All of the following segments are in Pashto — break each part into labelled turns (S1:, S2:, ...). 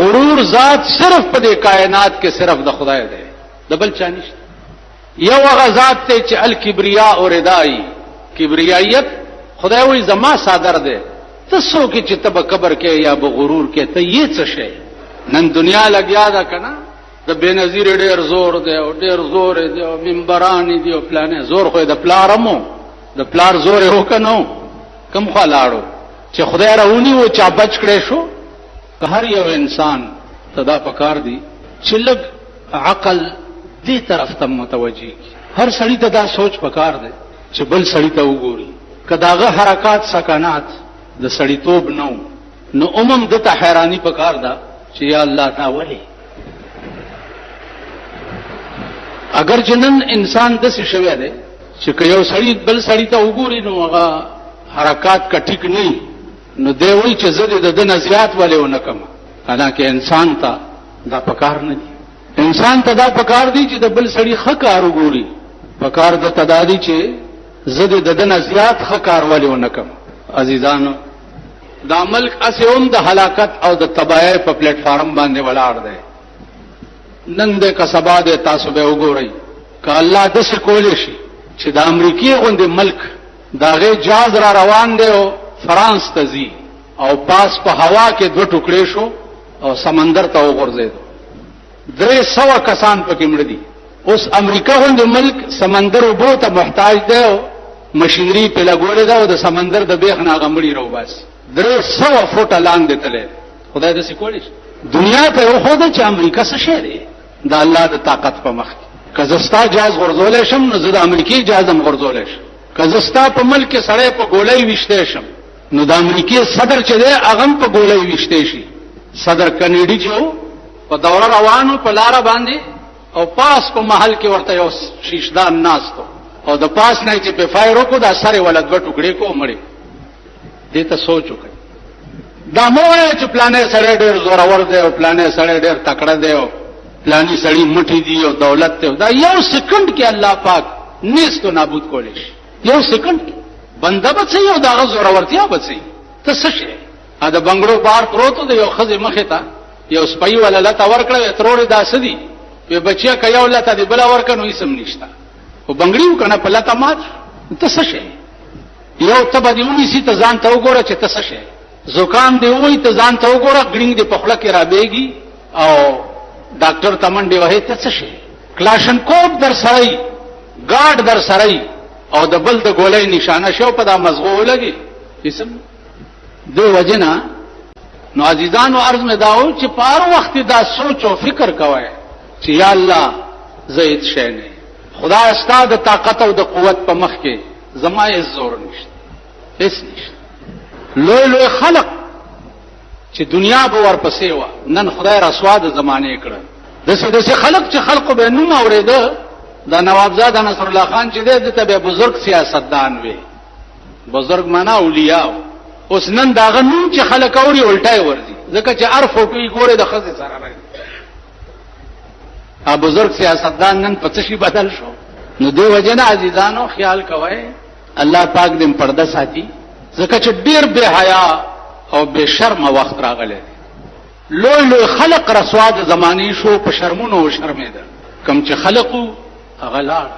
S1: غرور ذات صرف په دې کائنات کې صرف د خدای دی، د بل چا نشته. یو هغه ذات ته چې الکبریا او ردای، کبریایت خدای وایي زما صادر دی. ته څوک چې ته به کبر کې یا به غرور کې، ته یې څه شی؟ نن دنیا لګیا ده کنه د بېنظیر ډېر زور دی او ډېر زور دی او منبران دي او پلانې زور، خو د پلارمو د پلار زور یې وکنو کم خوا لاړو چې خدای راونی و چا بچ کړې شو. که هر یو انسان ته دا پکار دی چې لږ عقل دې طرف ته متوجي، هر سړی ته دا سوچ پکار دی چې بل سړی ته وګوري. که داغه حرکات سکنات د سړیتوب نو عموم دته حیرانی پکار ده چې یا الله تا ولی. اگر جنن انسان د څه شوی دی چې که یو سړی بل سړی ته وګوري نو هغه حرکات کټیک نه، نو دی وایي چې زه د دنیا زیات ولې ونه کم. حالانکه انسان ته دا پکار نه دی. انسان ته دا پکار دی چې د بل سړی ښه کار وګوري، پکار د تدادی چې زه د دنیا زیات ښه کار ولې ونه کم. عزیزانو دا ملک اسهم د هلاکت او د تباہی په پلیټ فارم باندې ولاړ دی. نن د کسبا د تاسو به وګورئ که الله د څه کولې شي چې د امریکای غوندې ملک داغه جاز را روان دی او فرانس ته ځي او پاس په هوا کې دوه ټوکړې شو او سمندر ته وغورځید. 300 کسان پکې مړ دي. اوس امریکا غوندې ملک سمندر وبو ته محتاج دی او مشینری په لګولې ده او د سمندر د بیخ نه غمړي راو بس 300 فوټه لاندې تللی. خدای دې سکولی دنیا ته وښوده چې امریکا څه شی دی د الله د طاقت په مخ کې. که زه ستا جاز غورځولی شم نو زه د امریکای جاز هم غورځولی شم. که زه ستا په ملک کې سړی په ګولۍ ویشتی شم نو د امریکای صدر چې دی هغه هم په ګولۍ ویشتی شي. صدر کنیډي چې و په دوره روانو په لاره باندې او پاس په محل کې ورته یو شیشدان ناستو او د پاس نه چې په فایر وکړو دا سره ولې دوه ټوکړې کو مړې. دې ته سوچ وکړئ. دا مو وایي چې پلانې سړی ډېر زورور دی او پلانې سړی ډېر تکړه دی او پلانې سړی مټي دی او دولت دی. دا یو سکند کې الله پاک نیست و نابود کولی شي. یو سکند کې بنده بچي او داغه زورورتیا بچي. ته څه شي؟ دا بنگړو بار پروت دی یو خزه مخه ته یو سپي ولا لته ورکړه تروري داسدي په بچیا کيو لته دی بل ورکنو اسم نشتا او بنگړیو کنه په لته مات. ته څه شي؟ یو تبه دیونی سي ته ځان ته وګوره چې ته څه شي. زکام دی وای ته ځان ته وګوره ګړنګ دی په خله کې را بیږي او ډاکټر تمنډي وای ته څه شي. کلاشن کوپ در سړی ګارد در سړی او د بل د ګولۍ نشانه شو په دا مزغو لګي اسم دو وجنا. نو عزیزانو عرض میں داو چې پار وخت دا سوچ او فکر کوی چې یا الله زید شي نه خدا استاد طاقت او د قوت په مخ کې زمای زور نشته هیڅ نشته. لوی خلق چې دنیا به ورپسې و نن خدای رسوا د زمانه کړه. دسه خلق چې خلقو به نوم اوریده دا نوابزاده نصر الله خان چې د ته بزرگ سیاستدان وي. بزرگ معنا اولیاء. اوس نن داغه نوم چې خلک اوري الټای ورځي ځکه چې هر فوټو یې ګوره د خزه سره راځي. ا بزرگ سیاستدان نن په څه شي بدل شو. نو دی وجنه عزیزانو خیال کوئ الله پاک دې پرده ساتي ځکه چې ډیر بے حیا او بے شرم وخت راغلی. لوی خلق رسوا د زمانی شو په شرمونو او شرمېده. کم چې خلقو غلار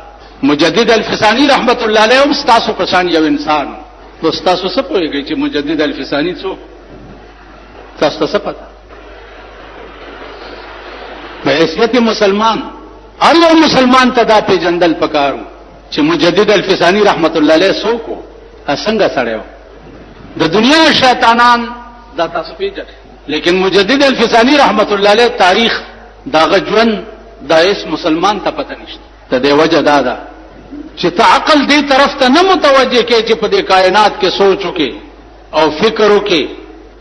S1: مجدد الفسانی رحمت الله علیه هم تاسو پسان یو انسان نو تاسو څه پوهیږئ چې مجدد الفسانی څوک؟ تاسو څه پته؟ په حیثیت مسلمان هر یو مسلمان ته دا پیژندل پکارو چې مجدد الفسانی رحمت الله علیه څوک و، څنګه سړی و. د دنیا شیطانان دا تاسو پیژنئ لیکن مجدد الفسانی رحمت الله علیه تاریخ داغه ژوند دا اس مسلمان ته پته نشته. د دې وجه دا ده چې ته عقل دې طرف ته نه متوجه کې چې په دې کائنات کې سوچ وکې او فکر وکې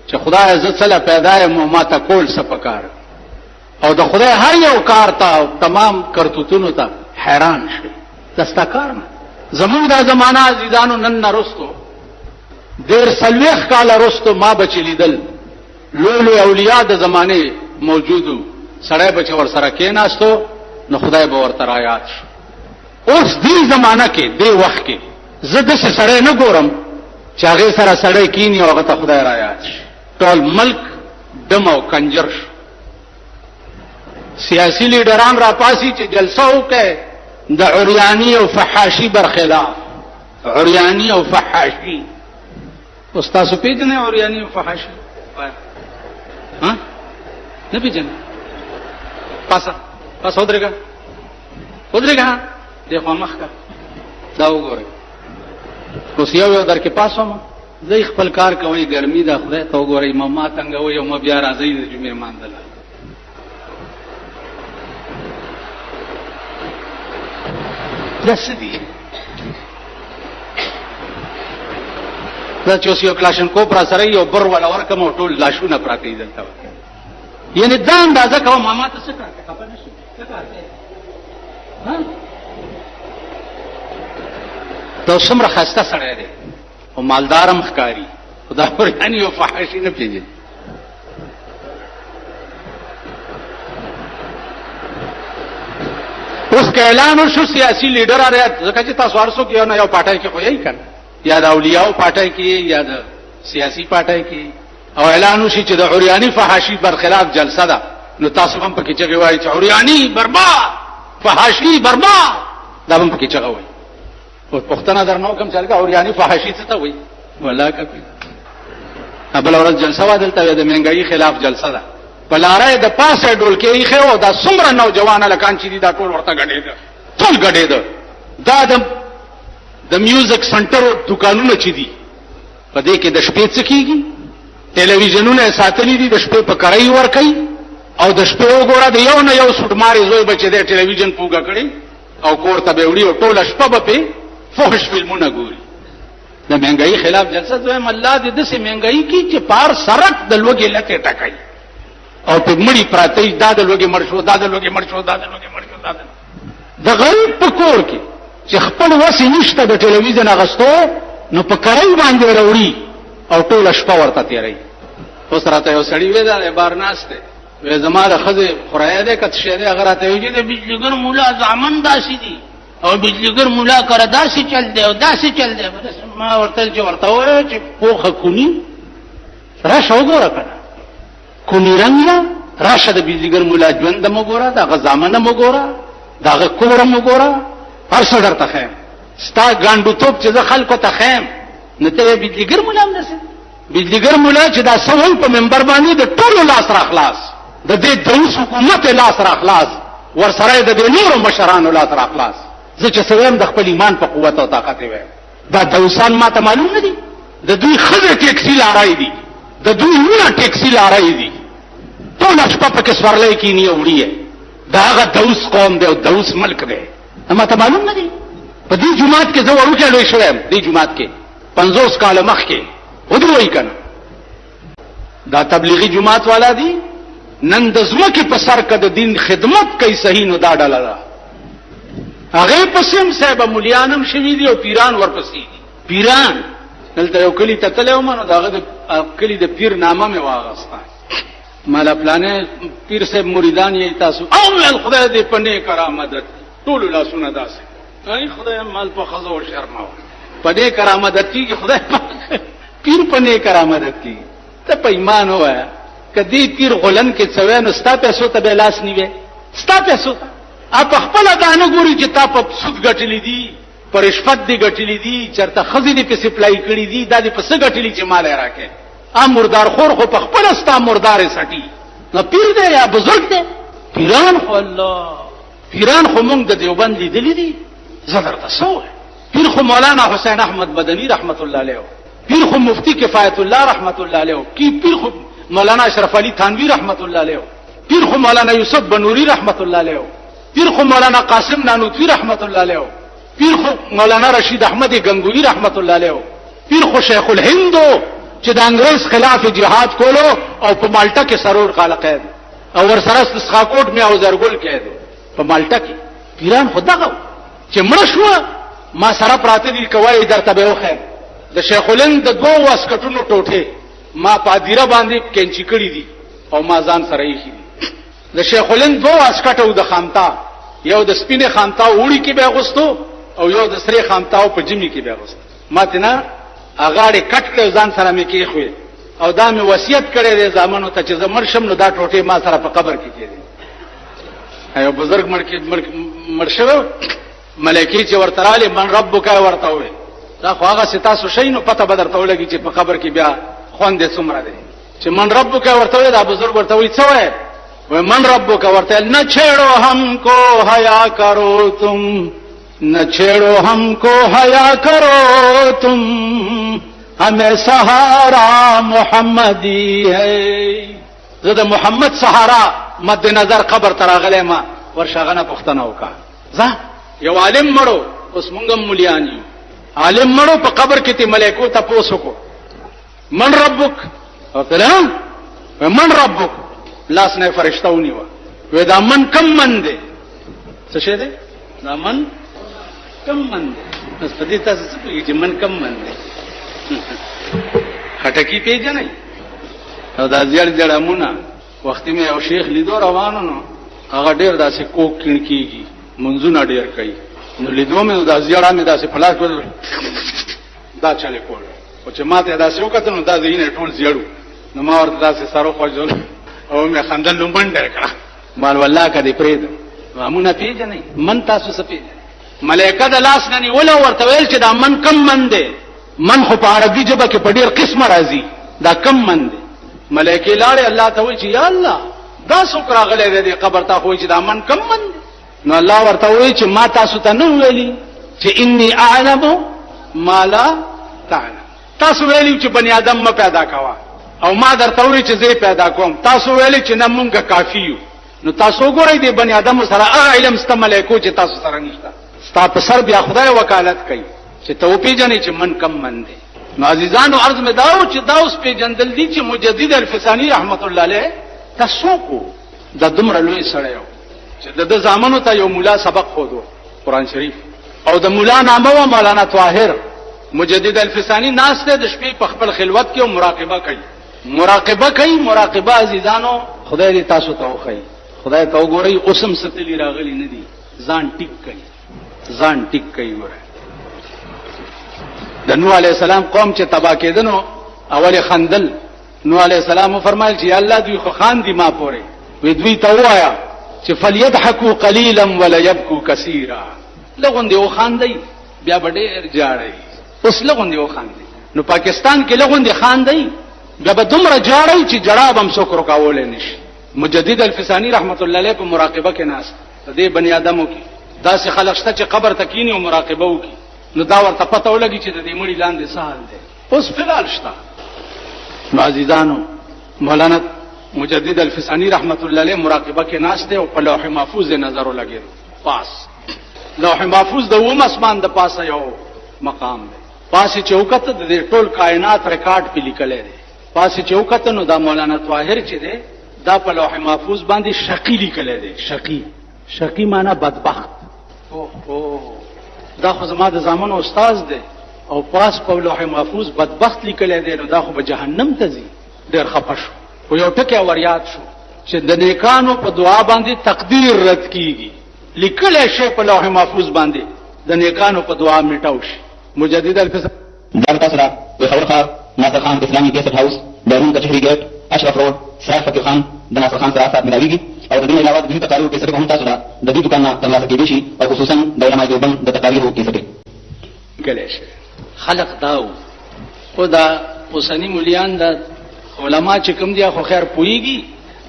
S1: چې خدای عزت سره پیدا یم ما ته کول څه پکار او د خدای هر یو کار ته تمام کرتوتونو ته حیران شي. دستا کار نه زموږ دا زمانہ عزیزانو نن نرستو دیر سلويخ کاله رستو ما بچی لیدل لوی اولیاء د زمانه موجودو سړی بچ ور سره کېناستو نو خدای به ورته رايات شو. اوس دې زمانہ کې دې وخت کې زه د سړی نه ګورم چې هغه سره سړی کینی او هغه ته خدای رايات شي. ټول ملک دم او کنجر شو. سیاسی لیډران را پاسي چې جلسه وکړي د عریانی او فحاشي برخلاف. عریانی او فحاشي استاد پیژنې عریانی او فحاشي ها نه پیژنې پاسه ودرېګا دغه مخ کا دا وګورئ اوس یو در کې پاسوم زه خپل کار کوي ګرمي دا خدای ته وګورئ ما څنګه وي او ما بیا راځي د جمعې مانځل دسدي دا چې اوس یو کلاشنکوف را سره یو بر ولا ورکم او ټول لاشونه پراته دي دلته یعنی دا اندازه کوم ما ته څه کار کوي خبر نشي څه کار کوي ها دا څومره خسته سره دی او مالدارم ښکاری خدا پر یعنی او فحاشي نه پیږي. اوس که اعلان وشو سیاسي لیډر اړه ځکه چې تاسو ورسو کې نه یو پټای کې خو یې کنه یا د اولیاء پټای کې یا د سیاسي پټای کې او اعلان وشي چې د عریانی فحاشي برخلاف جلسه ده نو تاسو هم پکې چې وایي چې عریانی برباد فحاشي برباد دا هم پکې چې وایي او پښتنه درنو کوم چلګه عریانی فحاشي څه ته وایي ولا کوي بل ورځ جلسه وادلته د منګي خلاف جلسه ده بلاره د پاسه ډول کې خو او دا څومره نوجوان لکان چې دا ټول ورته غړېده ټول غړېده دا د میوزیک سنټر دکانونه چې دي په دې کې د شپې څه کیږي ټلویزیونونه ساتلې دي د شپې په کرای ور کوي او د شپې وګوره د یو نه یو سټماري زوی بچي د ټلویزیون پوګه کړي او کور ته به وړي او ټول شپه به فحش فلمونه ګوري د مهنګي خلاف جلسه دوی الله دې د سه مهنګي کی چې پار سرک د لوګي لته ټکای او په مړی پراته دا د لوګي مرشو دا د لوګي مرشو دا د لوګي مرشو دا د غریب په کور کې چې خپل وسې نشته د ټلویزیون اغستو نو په کرای باندې وروړي او ټول شپه ورته تیری. اوس راته یو سړی وې دا بار ناشته وې زماره خزه خورای ده کته شه ده اگر ته وې د بجلیګر مولا ځامن داسي دي او بجلیګر مولا کړه داسي چل دی او داسي چل دی ما ورته وې چې پوخه کونی راشه وګوره کنه کونی رنګ راشه د بجلیګر مولا ژوند مو ګوره دا غزامن مو ګوره دا کور مو ګوره هر څه درته خیم ستا ګاندو توپ چې خلکو ته خیم نه ته بجلیګر مولا هم نسې بجلیګر مولا چې دا سوال په منبر باندې د ټولو لاس را خلاص د دې دوس حکومت لاس را خلاص ور سره د نورو مشرانو لاس را خلاص زه چې سویم د خپل ایمان په قوت او طاقت وې دا دوسان ما ته معلوم نه دي د دوی خزه ټیکسي لارای دي د دوی نه ټیکسي لارای دي ټول شپه په کې سورلې کې نه وړي دا هغه دوس قوم دی او دوس ملک دی ما ته معلوم نه دي په دې جماعت کې زه ورکه لوي شوم دې جماعت کې 50 کال مخ کې ودوي کنه دا تبلیغي جماعت والا دي نن د زمکه په سر کې د دین خدمت کوي صحیح نو دا ډاله ده هغه پسیم صاحب مولیانم شوی دي او پیران ورپسې دي پیران دلته یو کلی ته تلو منو داغه د کلی د پیر نامه مې واغستا مالا پلانې پیر صاحب مریدان یې تاسو او خدای دې پنه کرامت ټول لا سونه داسه ای خدای مال په خزو او شرماو پنه کرامت کیږي خدای پیر پنه کرامت کیږي ته په ایمان وایا کدی پیر غلن کې څوین استا پیسو ته بلاس نیوي استا پیسو اپ خپل دانه ګوري چې تا په سود غټلې دي پر رشوت دي غټلې دي چرته خزې دي په سپلای کړې دي د دې په څه غټلې چې مال راکې ا مردار خور خو په خپل استا مردار سټي نو پیر دی یا بزرګ دی پیران خو الله پیران خو مونږ د دیوبند لیدلې دي زدر تاسو پیر خو مولانا حسین احمد مدنی رحمت الله علیه پیر خو مفتی کفایت الله رحمت الله علیه کی پیر خو مولانا اشرف علی تھانوی رحمت الله علیه پیر خو مولانا یوسف بنوری رحمت الله علیه پیر خو مولانا قاسم نانوتوی رحمت الله علیه پیر خو مولانا رشید احمد گنگوی رحمت الله علیه پیر خو شیخ الهند چې د انګریز خلاف جهاد کولو او په مالټا کې سرور خالقید او ور سره اسخاکوټ می او زرګل کېد په مالټا کې پیران خدغه چې مړ شو ما سره پراته دي کوي درته به وخه د شیخ الهند د دوه واسکټونو ټوټه ما پادیره باندې کینچی کړی دي او ما ځان سره یې خېدي د شیخ الهند دوه واسکټو د خامتا یو د سپینه خامتا وړي کې به غوستو او یو د سری خامتا په جمی کې به غوستو ما تینا اغاړي کټ کړ ځان سره مې کې خوې او دا مې وصیت کړی دی زامنو ته چې زمر شم نو دا ټوټه ما سره په قبر کې کېږي ایو بزرګ مړ شوی ملایکی چې ورته رالی من ربک ورته وې دا خو هغه ستاسو شي نو پته بدر ته ولګي چې په قبر کې بیا خوند څومره دی چې من ربک ورته وې دا بزرګ ورته وې څه وې وہ من ربک ورته نہ چھیڑو ہم کو حیا کرو تم نہ چھیڑو ہم کو حیا کرو تم ہمیں سہارا محمدی ہے زه محمد سہارا مد نظر قبر تراغله ما ورشاغنه پښتنه وکا ځه یو عالم مړو اوس مونږ مليان یو عالم مړو په قبر کې ته ملائکو ته پوسوکو من ربک او کله من ربک لاس نه فرشتہ ونیو وې دا من کم من دی څه شه دی دا من کم من دی بس په دې تاسو څه پیږي چې من کم من دی خټکی پیژنې او دا زیړ امونه وخت می یو شیخ لیدو روانو نو هغه ډیر داسې کوک کینکیږي منځونه ډیر کوي نو لیدو مې دا زیړه مې داسې پلاس کول دا چاله کول او چې ماته داسې وکړه نو دا زینې ټول زیړو نو ما ورته داسې سره خوځول او مې خندل نو منډه کړه مال والله کدي پرېد امونه پیژنې من تاسو سپې ملائکه د لاس نه نیول ورته ویل چې دا من کم من دی من خو په عربي ژبه کې په ډیر قسمه راځي دا کم من دی ملائکه لاړې الله ته وایي چې یا الله دا څوک راغلی دی قبر ته خو چې دا من کم من دی نو الله ورته وایي چې ما تاسو ته نه ویلي چې انی اعلم ما لا تعلم تاسو ویلي چې بنی آدم ما پیدا کوا او ما درته وایي چې زه پیدا کوم تاسو ویلي چې نه مونږه کافی یو نو تاسو ګورئ دی بنی آدم سره هغه علم ست ملائکو چې تاسو سره نشته ستا په سر بیا خدای وکالت کوي چې ته پیژنې چې من کم من دی نو عزیزانو عرض می داو چې دا اوس پیژندل دي چې مجدد الفسانی رحمت الله علیه تاسو کو د دمر لوی سره یو چې د زامنو ته یو مولا سبق خودو قران شریف او د مولا نامه و مولانا طاهر مجدد الفسانی ناس ته د شپې په خپل خلوت کې مراقبه کوي مراقبه عزیزانو خدای دې تاسو ته وخی خدای ته وګورئ قسم ستلی راغلی نه دي ځان ټیک کوي ګوره د نوح علی السلام قوم چې تبا کېدنو اول خندل نوح علی السلام فرمایل چې الله دوی خو خان دي ما پورې وی دوی ته وایا چې فلیضحکوا قلیلا ولا یبکوا کثیرا لغون دی خاندي بیا بډې جاړي اوس لغون دی خاندي نو پاکستان کې لغون دی خاندي بیا به دومره جاړي چې جړاب هم څوک رکاول نشي مجدد الفسانی رحمت الله علیه په مراقبه کې ناس دې بنی آدمو کې داسې خلک شته چې قبر تکینی او مراقبه وکي نو دا ورته پته ولګي چې د دې مړي لاندې سهال دی اوس فلال شته نو عزیزانو مولانا مجدد الفسانی رحمت الله علیه مراقبه کې ناس دی او په لوح محفوظ نظر ولګي پاس لوح محفوظ د ووم اسمان د پاسه یو مقام دی پاسه چوکت د ټول کائنات ریکارډ په لیکل دی پاسه چوکت نو دا مولانا طاهر چې دی دا په لوح محفوظ باندې شقی لیکل دی شقی معنی بدبخت دا خو زما د زامن استاد دی او پاس په لوح محفوظ بدبخت لیکل دی نو دا خو به جهنم ته ځي ډېر خپه شو او یو ټکی وریاد شو چې د نیکانو په دعا باندې تقدیر رد کیږي لیکل شي په لوح محفوظ باندې د نیکانو په دعا میټاو شي مجدد الفساد
S2: دار تاسرا وخور خان ناصر خان اسلامي گیسٹ هاوس بیرون کچهری گیٹ اشرف روड سراج فتح خان د ناصر خان سره سات ملاویږي او د دې علاوه د دې تقاریرو کې سره هم تاسو د دې دکان نه ترلاسه کېدئ شي او خصوصا د علماء دیوبند د تقاریرو کې سره
S1: کله شي خلق داو خدا اوسنی مليان د علما چې کوم دي خو خیر پويږي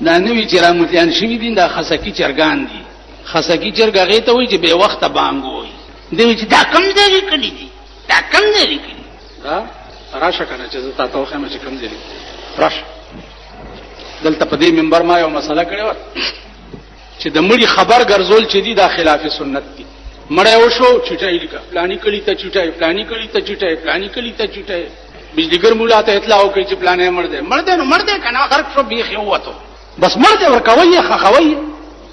S1: دا نوې چې را مليان شي دي دا خسکی چرګان دي خسکی چرګغه ته وي چې به وخت بانګوي دوی چې دا کم دی کړی دي دا کم دی کړی دا راشه کنه چې تاسو خو هم چې کم دی راشه دلته په دې منبر ما یو مسله کړې و چې د مړي خبر ګرځول چې دي د خلاف سنت دي مړی وشو چټای لیکه پلاني کلی ته چټای پلاني کلی ته چټای پلاني کلی ته چټای بجلیګر مولا ته اطلاع وکړي چې پلانې مړ دی کنه غرق شو بیخ یو وته بس مړ دی ورکوي خخوي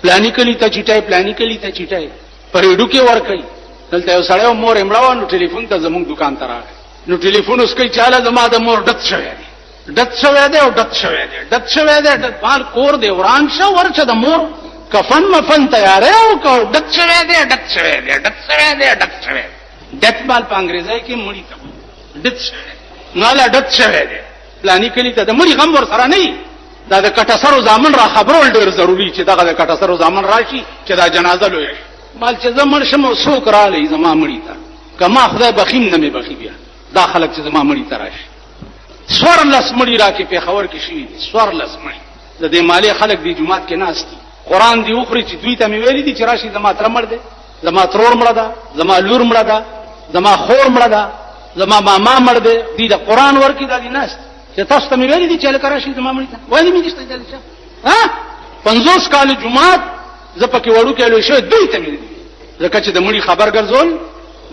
S1: پلاني کلی ته چټای پلاني کلی ته چټای پرېډو کې ورکوي دلته یو سړی مور امړاوانو ټلیفون ته زموږ دکان ته راغی نو ټلیفون اوس کوي چاله زما د مور ډت شوی دی ډت شوی دی مال کور دی وران شو ورچه د مور کفن مفن تیارې او کو ډت شوی دی ډت مال په انګریزي کې مړی ته ډت شوی نه لا ډت شوی دی پلاني کلی ته د مړي غم ور سره نه دا د کټسرو ځامن را خبرول ډیر ضروری چې دغه د کټسرو ځامن راشي چې دا جنازه لوي مال چې زمړ شم څوک را لې زما مړی تا کما خدای بخیم نه می بخي بیا دا خلک چې زما مړی تا راشي سور لس مړی را کې په خبر کې شي سور لس مړی د دې مالی خلک دی جمعات کې ناس دي قران دی اوخري چې دوی ته می ویلي دي چې راشي زما تر مړ دي زما ترور مړه ده زما لور مړه ده زما خور مړه ده زما ماما مړ دي دې د قران ورکی د دې ناس چې تاسو ته می ویلي دي چې لکه راشي زما مړی ته وایي می دې ستل ها 50 کال جمعات زپکه وړو کې له شی دوی ته می دي ځکه چې د مړی خبر ګرځول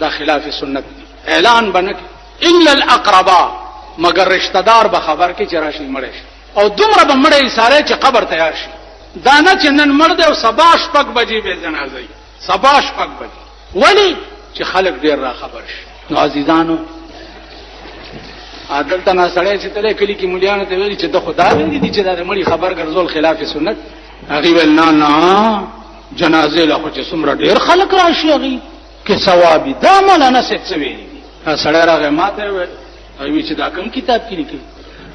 S1: دا خلاف سنت دی اعلان بنک الا الاقرباء مگر رشتہ دار به خبر کې چې راشي مړ شي او دومره به مړی ساره چې قبر تیار شي دانه چې نن مړ دی او سبا شپږ بجې به جنازه وي سبا شپږ بجې ولی چې خلک ډیر را خبر شي نو عزیزانو عادل تنا سړی چې تل کلی کې مليانو ته ویلي چې د خدا ویلي دي چې دا مړی خبر ګرځول خلاف سنت هغه ول نه جنازه له خو چې څومره ډیر خلک راشي هغه کې ثواب دا مولانا څه ویلي سړی راغی ماته وی چې دا کوم کتاب کې لیکي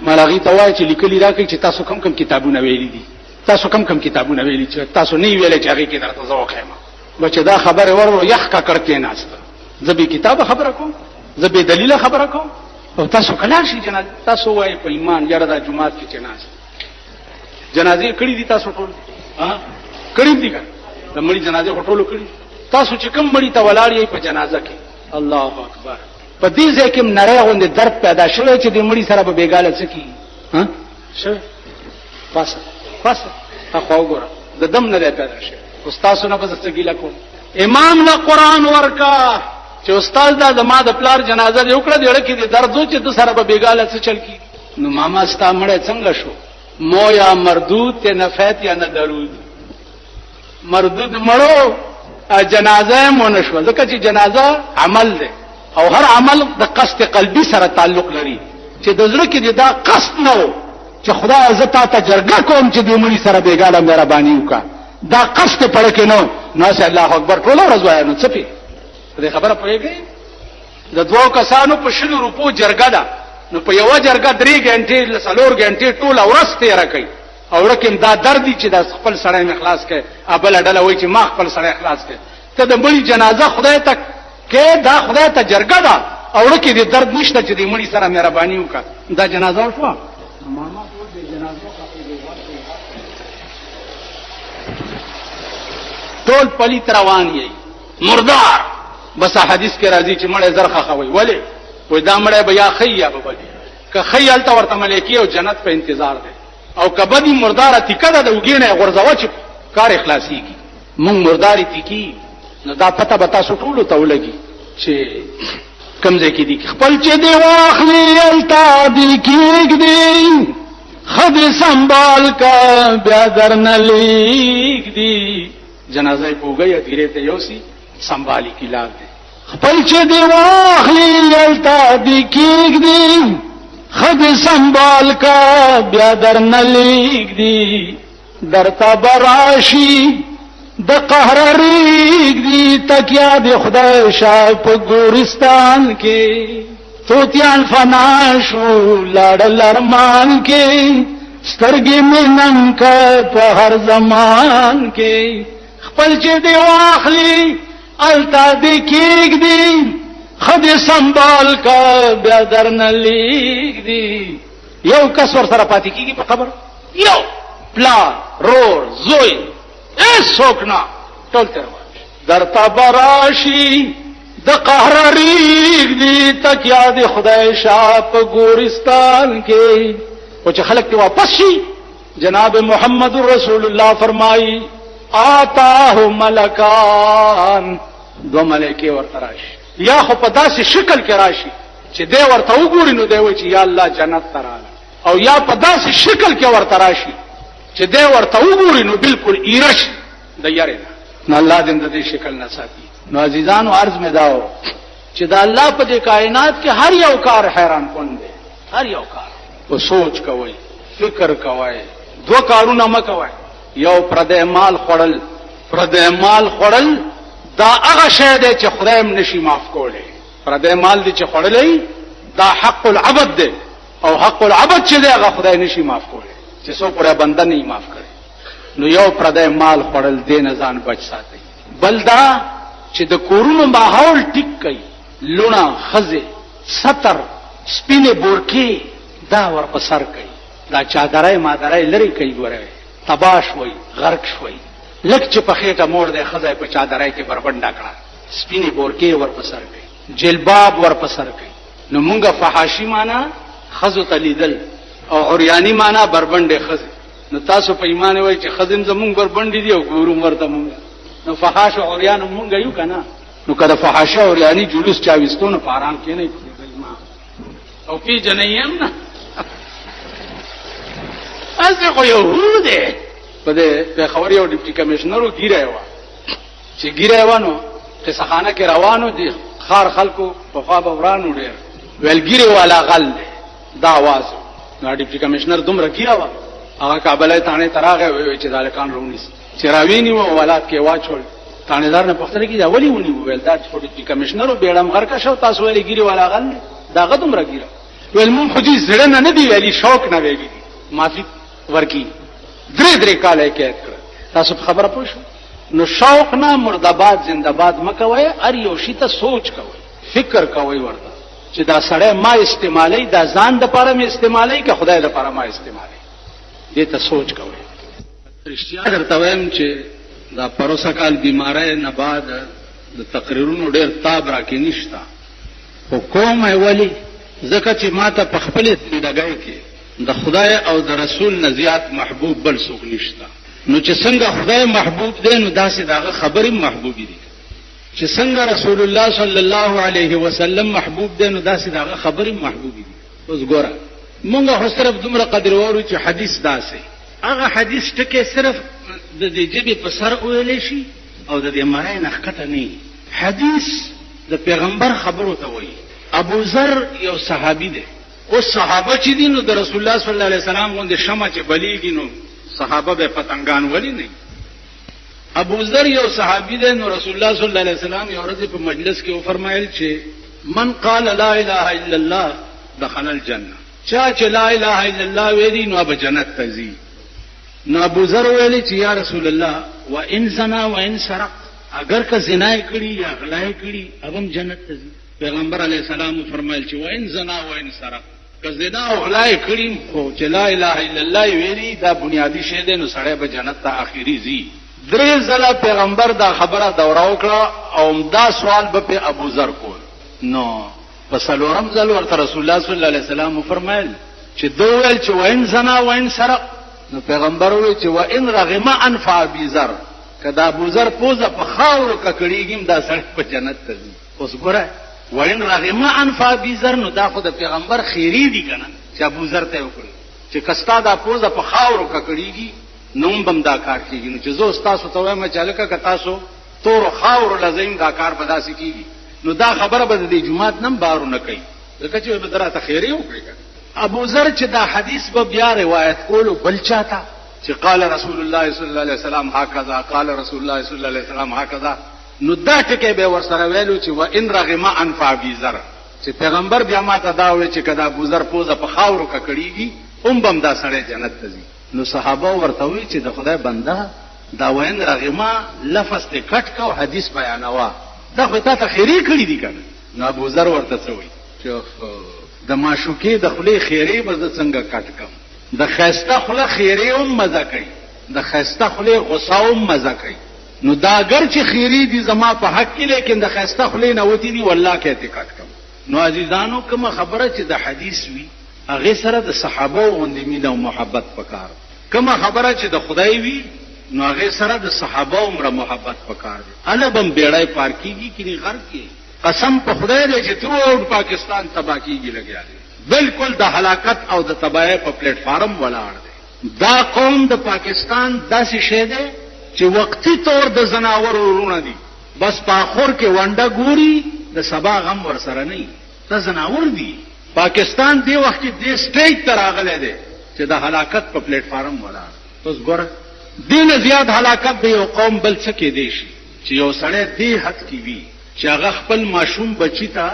S1: مالغي توای چې لیکلي راکې چې تاسو کوم کتابونه ویلي دي تاسو کوم کتابونه ویلي چې تاسو نه ویلې چې هغه کې درته ذوق یم بچ دا خبره ورو یحکا کرتے ناست زبې کتاب خبره کوم زبې دلیل خبره کوم او تاسو کله شي جنازه تاسو وای په ایمان یاره د جمعات کې جنازه جنازه کړي دي تاسو ټول ها کړي دي د مړي جنازه ټول کړي تاسو چې کوم مړي ته ولاړ یې په جنازه کې الله اکبر په دې ځای کې نړۍ غوندې درد پیدا شوی چې د مړي سره به بیګاله سکی ها شو پاس اخو وګوره د دم نه پیدا شي استاد نه بس څګیلا کو امام نه قران ورکا چې استاد دا زما د پلار جنازه یو کړه دیړه کې د دردو چې د سره به بیګاله څه چل کی نو ماما ستا مړ څنګه شو مو یا مردود ته نفات یا نه درود مردود مړو جنازه مو نشو ځکه چې جنازه عمل ده او هر عمل د قصد قلبي سره تعلق لري چې د زړه کې دا قصد نه و چې خدای عزت ته جرګه کوم چې د مړي سره بیګاله مهرباني وکا دا قصد پړ کې نو نو الله اکبر ټول ورځ وایي نو څه دې خبره پوهیږي د دوه کسانو په 100 روپو جرګه ده نو په یو جرګه 3 غنټې ل 4 غنټې ټول ورځ تیر کوي او رکم دا درد چې د خپل سړی اخلاص کوي ابل ډله وای چې ما خپل سړی اخلاص کوي ته د مړي جنازه خدای ته کې دا خدای ته جرګه ده او رکه دې درد نشته چې دې مړي سره مهرباني وکړه دا جنازه شو ماما ټول دې جنازه ټول پلیت روان یې مردار بس حدیث کې راځي چې مړی زرخه خوي ولی وای دا مړی بیا خیا به بدی که خیال ته ورته ملکی او جنت په انتظار ده او کبدی مردار تیکړه د وګینه غرزوا چې کار اخلاصيږي مونږ مرداري تیکی نو دا پته بتا سټولو ته ولګي چې کمزې کې دي خپل چې دی واخلي التا دي کېګ دي خد سنبال کا بیا درن لیک دي جنازه پوګي دھیرے ته یوسی سنبالي کی لاګ دي خپل چې دی واخلي التا دي کېګ دي خد سنبال کا بیا درن لیک دي درتا براشي د قهر ریګ دی تکیا د خدای شاه په ګورستان کې توتیان فنا شو لړ لرمان کې سترګې منن کا په هر زمان کې خپل چې دی واخلي التا دی کېګ دی خد سنبال کا بیا درن لیک دی یو کس ور سره پاتې کیږي په خبر یو پلا رور زوی سوکنا ټول تر درتا براشي د قهر ریګ دی تکیا د خدای شاه په ګورستان کې او چې خلک ته واپس شي جناب محمد رسول الله فرمایي آتاه ملکان دو ملائکه ورته راشي یا خو په داسې شکل کې راشي چې دی ورته وګوري نو دی وایي چې یا الله جنت تراله او یا په داسې شکل کې ورته راشي چې دی ورته وګوري نو بالکل ایرش د یاره نه الله دې د شکل نه ساتي نو عزیزانو عرض مې داو چې د الله په دې کائنات کې هر یو کار حیران کون دی هر یو کار او سوچ کوي فکر کوي دو کارونه مکوي یو پردې مال خړل دا هغه شی دی چې خدای هم نشي معاف کولی پردې مال دی چې خړلې دا حق العبد دی او حق العبد چې دی هغه خدای نشي معاف کولی چې چې څو پورې بنده نه معاف کړي. نو یو پردی مال خوړل دې نه ځان بچ ساتي. بل دا چې د کورونو ماحول ټیک کړي، لونه خزه ستر سپینه بورکی دا ور په سر کوي، دا چادرای مادرای لري کوي، ګوره تباش وای غرق شوي، لک چې په خېټه موړ دی خزه په چادرای کې بربنډا کړه، سپینه بورکی ور په سر کوي، جلباب ور په سر کوي. نو مونږه فحاشي معنا خزو تلیدل او عریانی معنا بربنډه خزه. نو تاسو په ایمان وای چې خزم زمونږ بربنډي دی او ګورم ورته مونږ. نو فحاش او عریان مونږ یو کنه. نو کله فحاشا او عریانی جلوس چا وستونه په آرام کې نه او پی جنیم نه اسه خو یو ده په دې په خبري او ډیپټي کمشنرو ګیره و چې ګیره وانه چې سخانه کې روانو دي خار خلکو په خوا به ورانو ډیر ویل ګیره والا غل دا आवाज نو ډیپټي کمشنر دومره ګیره و هغه کابل ته تراغه وی چې دالکان رونی چې راویني و ولادت کې واچول تانیدار نه پختره کې دا ولی ونی ویل دا ډیپټي کمشنر بیړم غر کا شو تاسو ویل ګیره والا غل دا غدومره ګیره ویل مون خو دې زړه نه دی ویلي شوق نه ویلي معافي ورکی درې کاله کې تاسو خبره پوه شو. نو شوق نه مرداباد زنده‌باد مکوي، ار یو شي ته سوچ کوي، فکر کوي ورته چې دا سړی ما استعمالي، دا ځان د پاره مې استعمالي که خدای د پاره ما استعمالي، دې ته سوچ کوي. رښتیا درته وایم چې دا پروسه کال بیماری نه بعد د تقریرونو ډېر تاب راکې نشتا. حکومت ولی ځکه چې ماته په خپل زندګۍ کې د خدای او د رسول نه زیات محبوب بل څوک نشته. نو چې څنګه خدای محبوب دی نو داسې داغه خبرې محبوبي دي، چې څنګه رسول الله صلی الله علیه وسلم محبوب دی نو داسې داغه خبرې محبوبي دي. اوس ګوره مونږ خو صرف دومره قدر وورو چې حدیث داسې هغه حدیث ټکي صرف د دې جبې په سر ویلې شي او د دې مړای نه ښکته نه. حدیث د پیغمبر خبرو ته وایي. ابو ذر یو صحابي دی، او صحابه چې دي نو د رسول الله صلی الله علیه وسلم غوندې شمع چې بلیږي نو صحابه به پتنګان ولی نه. ابو ذر یو صحابي دی نو رسول الله صلی الله علیه وسلم یو ورځ په مجلس کې فرمایل چې من قال لا اله الا الله دخل الجنه، چا چې لا اله الا الله ویلي نو به جنت ته ځي. نو ابو ذر ویلي چې یا رسول الله وان زنا وان سرق، اگر که زنا کړي یا غلا کړي هغه جنت ته ځي. پیغمبر علیہ السلام فرمایل چې وان زنا وان سرق، که زنا او غلا کړي خو چې لا اله الا الله ویلي دا بنیادی شی دی نو سړی به جنت ته اخیری ځي. درې ځله پیغمبر دا خبره دوره وکړه او دا سوال به په ابو ذر کول. نو په څلورم ځل ورته رسول الله صلی الله علیه وسلم فرمایل چې دوی ویل چې وان زنا وان سرق، نو پیغمبر ویل چې وان رغم انف ابي ذر، کدا ابو ذر پوزه په خاورو ککړیږم دا سړی په جنت ته ځي. اوس ګوره وین رغم انف ابي ذر نو دا خو د پیغمبر خیری دی کنه چې ابو ذر ته وکړي چې کستا دا پوزه په خاورو ککړیږي نوم بم دا کار کیږي. نو چې زه تاسو ته وایم چې لکه که تاسو تور خاورو لازم دا کار بداسي کیږي نو دا خبره به د جمعات نم بارو نه کوي، ځکه چې به دراته خیری وکړي. ابو ذر چې دا حدیث به بیا روایت کولو بل چاته چې قال رسول الله صلی الله علیه وسلم هکذا، قال رسول الله صلی الله علیه وسلم هکذا، نو دا ټکی به ورسره ویلو چې وان رغم انف ابي ذر، چې پیغمبر بیا ماته دا وی چې کدا ابو ذر پوزه په خاورو ککړیږي بم دا سړی جنت ته ځي. نو صحابه ورته وی چې د خدای بنده دا وین رغم لفظ ته کټ کو حدیث بیانوا، دا خو ته خیری کړی دی کنه. نو ابو ذر ورته څه وی چې د معشوقې د خلی خیری به څنګه کټ کوم، د خسته خله خیری هم مزه کوي، د خسته خله غصه هم مزه کوي. نو دا اگر چې خیری دي زما په حق کې لیکن د خسته خلی نه وتی دي والله کې اعتقاد کوم. نو عزیزانو کومه خبره چې د حدیث وی هغه سره د صحابه او د مینه او محبت پکار، کومه خبره چې د خدای وی نو هغه سره د صحابه او محبت پکار دي. انا بم بیړای پار کیږي کینی غر کې قسم په خدای دې چې ټول پاکستان تباہ کیږي لګیا دي، بالکل د هلاکت او د تباہی په پلیټ فارم ولاړ دي. دا قوم د پاکستان داسې شه ده چې وقتی طور د زناور ورونه دي، بس په اخر کې ونډه ګوري د سبا غم ور سره نه د زناور دي. پاکستان دی وخت کې د سټیج تر اغله دي چې د هلاکت په پلیټ فارم ولاړ. اوس ګوره دینه زیات هلاکت به یو قوم بل څه کې دی شي چې یو سړی دې حد کې وي چې هغه خپل ماشوم بچی ته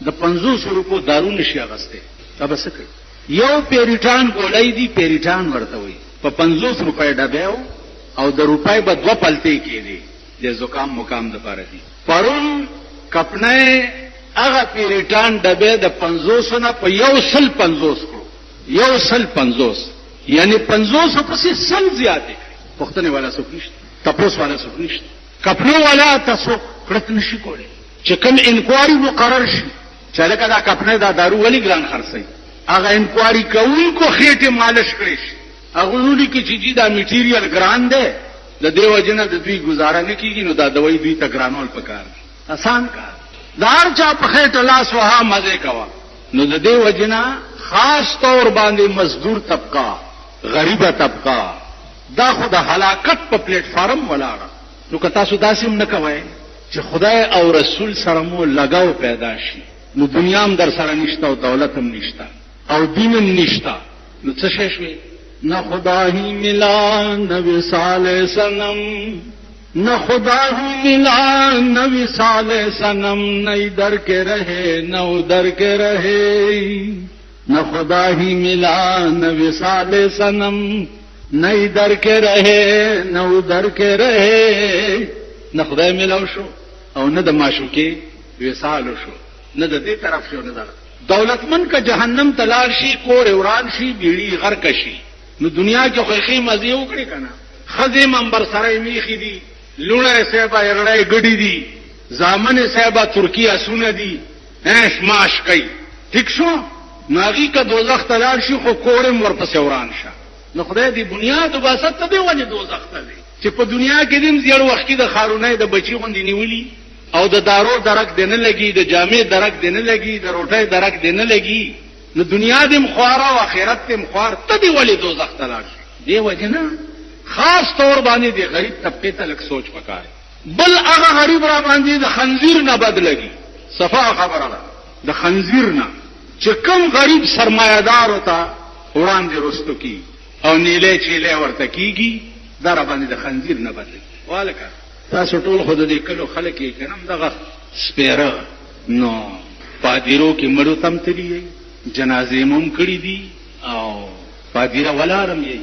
S1: د 500 روپو دارو نشي اغسته، دا بس کوي. یو پیریټان ګولای دی پیریټان ورته وي په 50 روپۍ ډبه او د روپۍ په 2 پلتې کې دي د زکام مقام د پاره دي پرون کپنه هغه پیریټان ډبه د 500 نه په 150 کړو 150 یعنی 500 پسې سل زیاتې پښتنه والا سوکښت تپوس والا سوکښت کپنو والا تاسو کړت نشي کولی چې کوم انکوایري مقرر شي چې لکه دا کپنه دا دارو ولی ګران خرڅي هغه انکوایري کوونکو خېټه مالش کړی شي هغه نو لیکي چې دا میټیریل ګران دی د دیو جن د دوی گزاره نه کیږي نو دا دوی دوی ته ګرانول پکار آسان کار دار چا په خېټه لاس وها مزه کوا نو د دیو جن خاص طور باندې مزدور طبقه غریبه طبقه دا خو د هلاکت په پلیټ فارم ولاړه نو که تاسو داسې هم نه کوئ چې خدای او رسول سره مو لگاو پیدا شي نو دنیا هم در سره نشته او دولت هم نشته او دین هم نشته نو څه شي شوي نہ خدا ہی ملا نہ وصال صنم نہ خدا ہی ملا نہ وصال صنم نہ ادھر کے رہے نہ ادھر کے رہے نہ خدا ہی ملا نہ وصال صنم نہ ادھر کے رہے نہ ادھر کے رہے نہ خدای ملاو شو او نه د معشوقې وصال شو نه د دې طرف شو نه دولتمن کا جهنم تلال شي کور وران شي بیړي غرق شي نو دنیا کې خوخي مزي وکړي کنه خزه منبر سره میخي دي لونه صاحبہ یړړای ګډي دي زامن صاحبہ ترکیه سونه دي هش ماش کوي ٹھیک شو ناغي کا دوزخ تلال شي خو کورم ورپسې وران شه نو خدای دې بنیاد وباسط ته دی ونه دوزخ ته دی چې په دنیا کې دیم زیړ وخت کې د خارونه د بچي غوندې نیولي او د دارو درک دینه لګي د جامې درک دینه لګي د روټۍ درک دینه لګي نو دنیا دې مخواره او آخرت دې مخوار ته دی ولې دوزخ ته لاړ دی وجنه خاص طور باندې د غریب طبقه ته لک سوچ پکار بل هغه غریب را باندې د خنزیر نه بدلږي صفا خبره ده د خنزیر نه چې کوم غریب سرمایدار وتا وړاندې رستو کی او نیله چیله ورته کیږي دا را باندې د خنزیر نه بدلږي والکه تاسو ټول خود دې کلو خلک یې کنم دغه سپیره نو پادیرو کې مړو تم تلی جنازې مم کړی دي او پادیره ولارم یې